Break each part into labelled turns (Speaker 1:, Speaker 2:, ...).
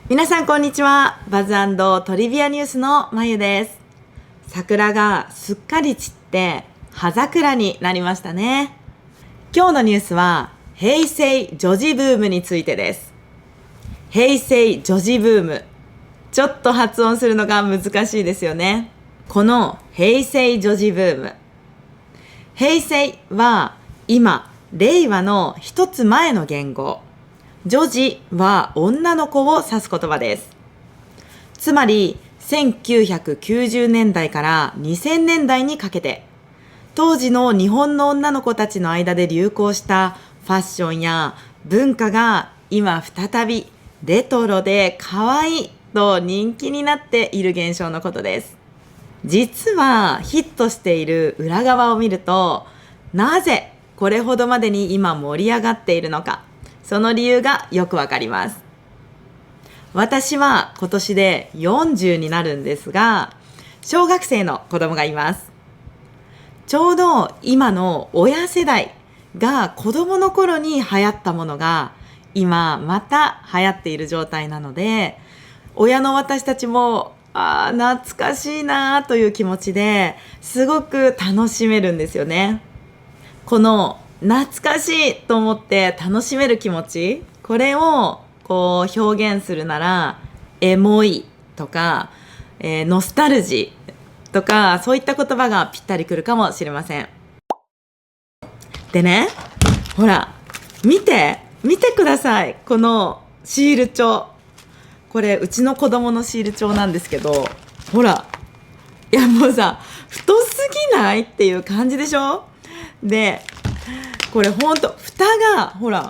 Speaker 1: 皆さんこんにちは。バズ&トリビアニュースのまゆです。桜がすっかり散って葉桜になりましたね。今日のニュースは平成女児ブームについてです。平成女児ブーム、ちょっと発音するのが難しいですよね。この平成女児ブーム、平成は今令和の一つ前の言語、女児は女の子を指す言葉です。つまり1990年代から2000年代にかけて、当時の日本の女の子たちの間で流行したファッションや文化が今再びレトロで可愛いと人気になっている現象のことです。実はヒットしている裏側を見ると、なぜこれほどまでに今盛り上がっているのか、その理由がよくわかります。私は今年で40になるんですが、小学生の子供がいます。ちょうど今の親世代が子供の頃に流行ったものが今また流行っている状態なので、親の私たちも懐かしいなという気持ちですごく楽しめるんですよね。この懐かしいと思って楽しめる気持ち、これをこう表現するならエモいとか、ノスタルジーとか、そういった言葉がぴったりくるかもしれません。でね、ほら見てください。このシール帳、これうちの子供のシール帳なんですけど、ほら、いやもうさ、太すぎないっていう感じでしょ。でこれほんと蓋がほら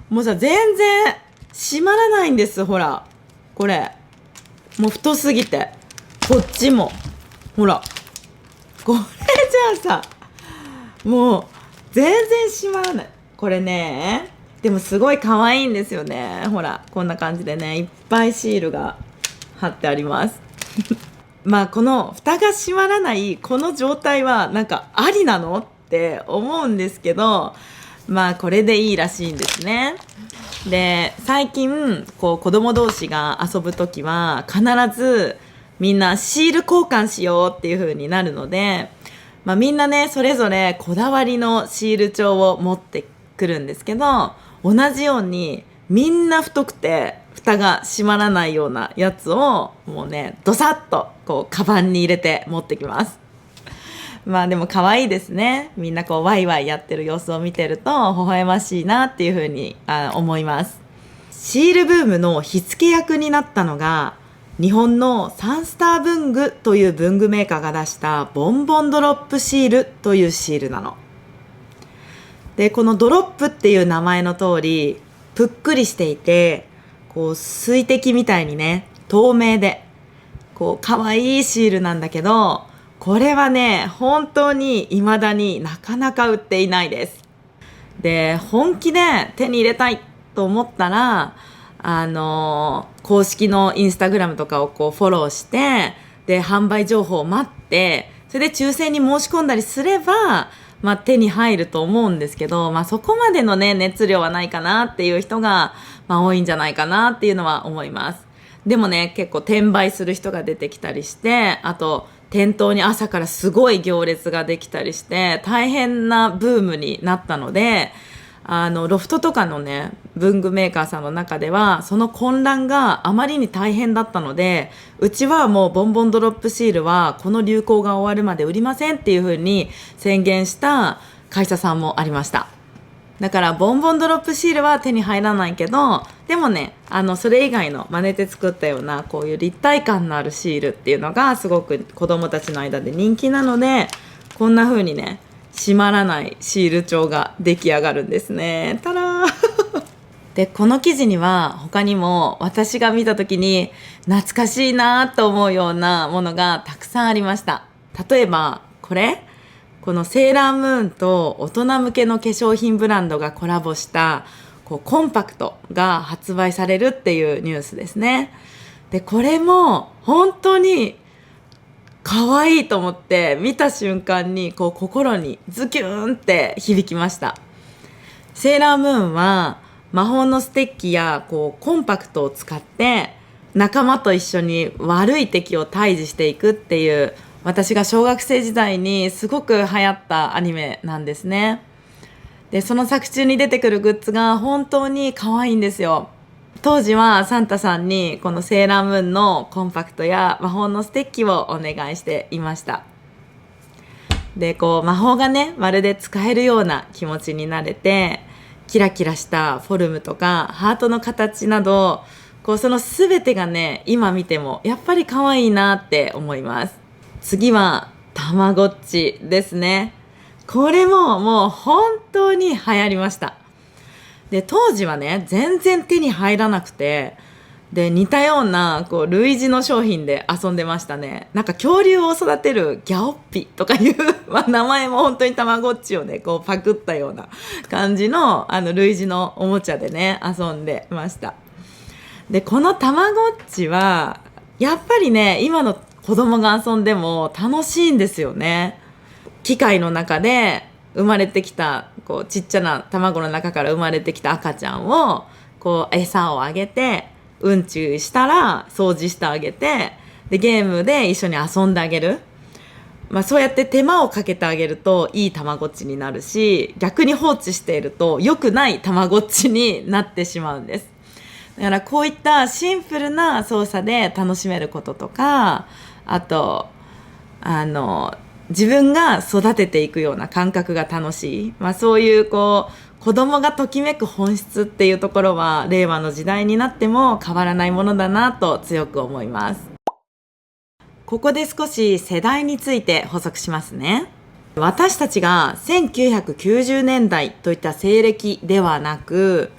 Speaker 1: もうさ全然閉まらないんです。ほらこれもう太すぎて、こっちもほらこれじゃあさもう全然閉まらない。これね、でもすごい可愛いんですよね。ほらこんな感じでね、いっぱいシールが貼ってありますまあこの蓋が閉まらないこの状態はなんかありなのって思うんですけど、まあこれでいいらしいんですね。で最近こう子供同士が遊ぶときは必ずみんなシール交換しようっていう風になるので、まあ、みんなねそれぞれこだわりのシール帳を持ってくるんですけど、同じようにみんな太くて蓋が閉まらないようなやつをもうねドサッとこうカバンに入れて持ってきます。まあでも可愛いですね。みんなこうワイワイやってる様子を見てると微笑ましいなっていうふうに思います。シールブームの火付け役になったのが日本のサンスター文具という文具メーカーが出したボンボンドロップシールというシールなの。でこのドロップっていう名前の通りぷっくりしていて、こう水滴みたいにね透明でこう可愛いシールなんだけど、これはね本当に未だになかなか売っていないです。で本気で手に入れたいと思ったら公式のインスタグラムとかをこうフォローして、で販売情報を待って、それで抽選に申し込んだりすれば、まあ、手に入ると思うんですけど、まあ、そこまでのね熱量はないかなっていう人が、まあ、多いんじゃないかなっていうのは思います。でもね結構転売する人が出てきたりして、あと店頭に朝からすごい行列ができたりして大変なブームになったので、ロフトとかのね文具メーカーさんの中ではその混乱があまりに大変だったので、うちはもうボンボンドロップシールはこの流行が終わるまで売りませんっていう風に宣言した会社さんもありました。だからボンボンドロップシールは手に入らないけど、でもねそれ以外の真似て作ったようなこういう立体感のあるシールっていうのがすごく子どもたちの間で人気なので、こんな風にね閉まらないシール帳が出来上がるんですね。たらーでこの記事には他にも私が見た時に懐かしいなと思うようなものがたくさんありました。例えばこのセーラームーンと大人向けの化粧品ブランドがコラボしたこうコンパクトが発売されるっていうニュースですね。でこれも本当に可愛いと思って見た瞬間にこう心にズキューンって響きました。セーラームーンは魔法のステッキやこうコンパクトを使って仲間と一緒に悪い敵を退治していくっていう、私が小学生時代にすごく流行ったアニメなんですね。で、その作中に出てくるグッズが本当に可愛いんですよ。当時はサンタさんにこのセーラームーンのコンパクトや魔法のステッキをお願いしていました。で、魔法がね、まるで使えるような気持ちになれて、キラキラしたフォルムとかハートの形など、その全てがね、今見てもやっぱり可愛いなって思います。次はたまごっちですね。これももう本当に流行りました。で、当時はね、全然手に入らなくて、で、似たような類似の商品で遊んでましたね。なんか恐竜を育てるギャオッピとかいう名前も本当にたまごっちをね、パクったような感じの類似のおもちゃでね、遊んでました。で、このたまごっちはやっぱりね、今の子供が遊んでも楽しいんですよね。機械の中で生まれてきたちっちゃな卵の中から生まれてきた赤ちゃんを餌をあげて、うんちしたら掃除してあげて、でゲームで一緒に遊んであげる。そうやって手間をかけてあげるといいたまごっちになるし、逆に放置していると良くないたまごっちになってしまうんです。だからこういったシンプルな操作で楽しめることとか、あと自分が育てていくような感覚が楽しい、そういう子供がときめく本質っていうところは令和の時代になっても変わらないものだなと強く思います。ここで少し世代について補足しますね。私たちが1990年代といった西暦ではなく、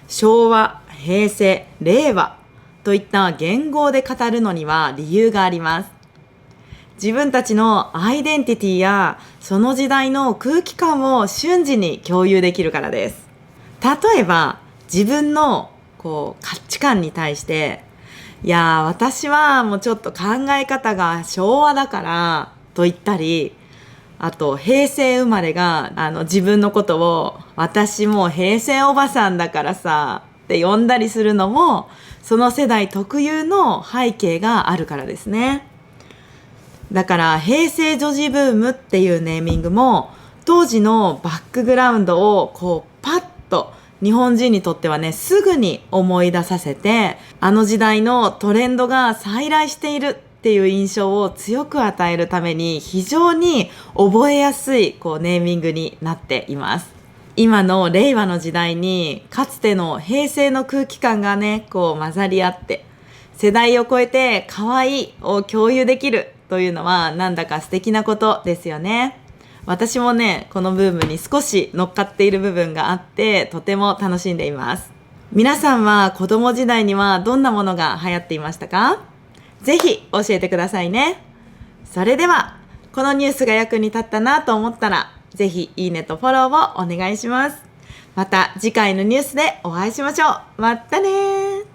Speaker 1: 昭和、平成、令和といった元号で語るのには理由があります。自分たちのアイデンティティやその時代の空気感を瞬時に共有できるからです。例えば自分の価値観に対して、いや私はもうちょっと考え方が昭和だからと言ったり、あと平成生まれが自分のことを私もう平成おばさんだからさって呼んだりするのも、その世代特有の背景があるからですね。だから平成女児ブームっていうネーミングも、当時のバックグラウンドをパッと日本人にとってはね、すぐに思い出させて、あの時代のトレンドが再来しているっていう印象を強く与えるために、非常に覚えやすいネーミングになっています。今の令和の時代にかつての平成の空気感がね、混ざり合って、世代を超えて可愛いを共有できるというのはなんだか素敵なことですよね。私もね、このブームに少し乗っかっている部分があって、とても楽しんでいます。皆さんは子供時代にはどんなものが流行っていましたか？ぜひ教えてくださいね。それでは、このニュースが役に立ったなと思ったら、ぜひいいねとフォローをお願いします。また次回のニュースでお会いしましょう。またねー。